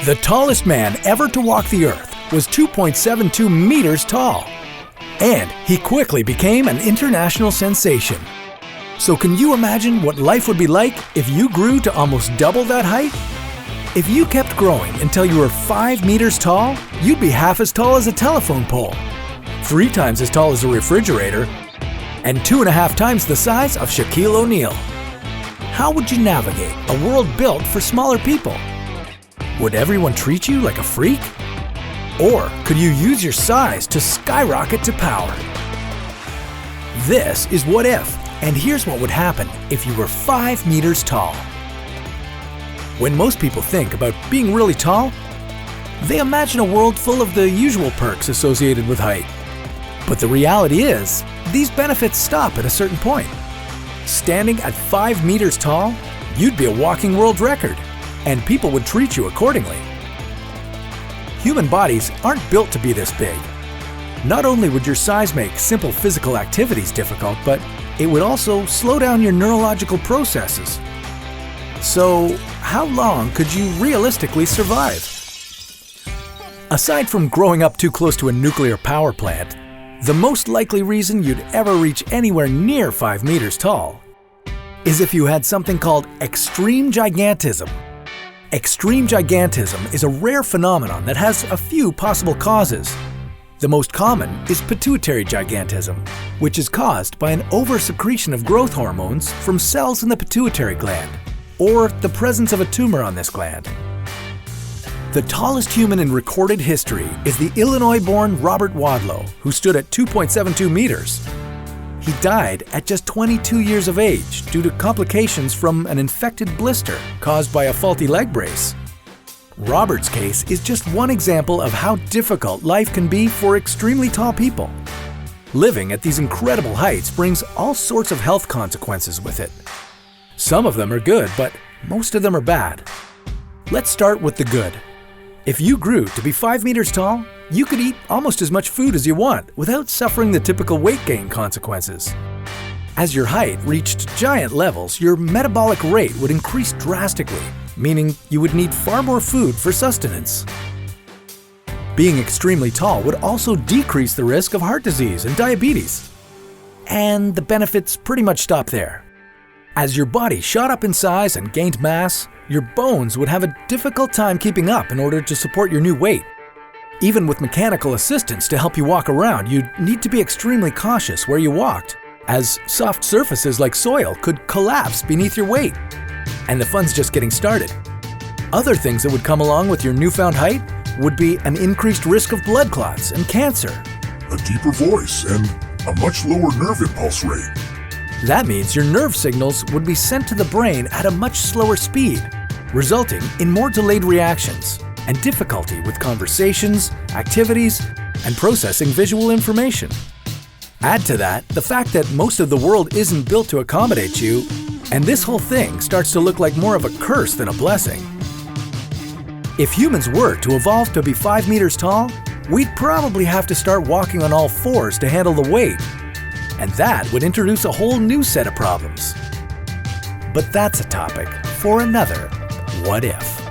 The tallest man ever to walk the earth was 2.72 meters tall, and he quickly became an international sensation. So can you imagine what life would be like if you grew to almost double that height? If you kept growing until you were 5 meters tall, you'd be half as tall as a telephone pole, 3 times as tall as a refrigerator, and 2.5 times the size of Shaquille O'Neal. How would you navigate a world built for smaller people? Would everyone treat you like a freak? Or could you use your size to skyrocket to power? This is What If, and here's what would happen if you were 5 meters tall. When most people think about being really tall, they imagine a world full of the usual perks associated with height. But the reality is, these benefits stop at a certain point. Standing at 5 meters tall, you'd be a walking world record, and people would treat you accordingly. Human bodies aren't built to be this big. Not only would your size make simple physical activities difficult, but it would also slow down your neurological processes. So, how long could you realistically survive? Aside from growing up too close to a nuclear power plant, the most likely reason you'd ever reach anywhere near 5 meters tall is if you had something called extreme gigantism. Extreme gigantism is a rare phenomenon that has a few possible causes. The most common is pituitary gigantism, which is caused by an oversecretion of growth hormones from cells in the pituitary gland, or the presence of a tumor on this gland. The tallest human in recorded history is the Illinois-born Robert Wadlow, who stood at 2.72 meters. He died at just 22 years of age due to complications from an infected blister caused by a faulty leg brace. Robert's case is just one example of how difficult life can be for extremely tall people. Living at these incredible heights brings all sorts of health consequences with it. Some of them are good, but most of them are bad. Let's start with the good. If you grew to be 5 meters tall, you could eat almost as much food as you want without suffering the typical weight gain consequences. As your height reached giant levels, your metabolic rate would increase drastically, meaning you would need far more food for sustenance. Being extremely tall would also decrease the risk of heart disease and diabetes. And the benefits pretty much stop there. As your body shot up in size and gained mass, your bones would have a difficult time keeping up in order to support your new weight. Even with mechanical assistance to help you walk around, you'd need to be extremely cautious where you walked, as soft surfaces like soil could collapse beneath your weight. And the fun's just getting started. Other things that would come along with your newfound height would be an increased risk of blood clots and cancer. A deeper voice and a much lower nerve impulse rate. That means your nerve signals would be sent to the brain at a much slower speed, resulting in more delayed reactions and difficulty with conversations, activities, and processing visual information. Add to that the fact that most of the world isn't built to accommodate you, and this whole thing starts to look like more of a curse than a blessing. If humans were to evolve to be 5 meters tall, we'd probably have to start walking on all fours to handle the weight. And that would introduce a whole new set of problems. But that's a topic for another What If.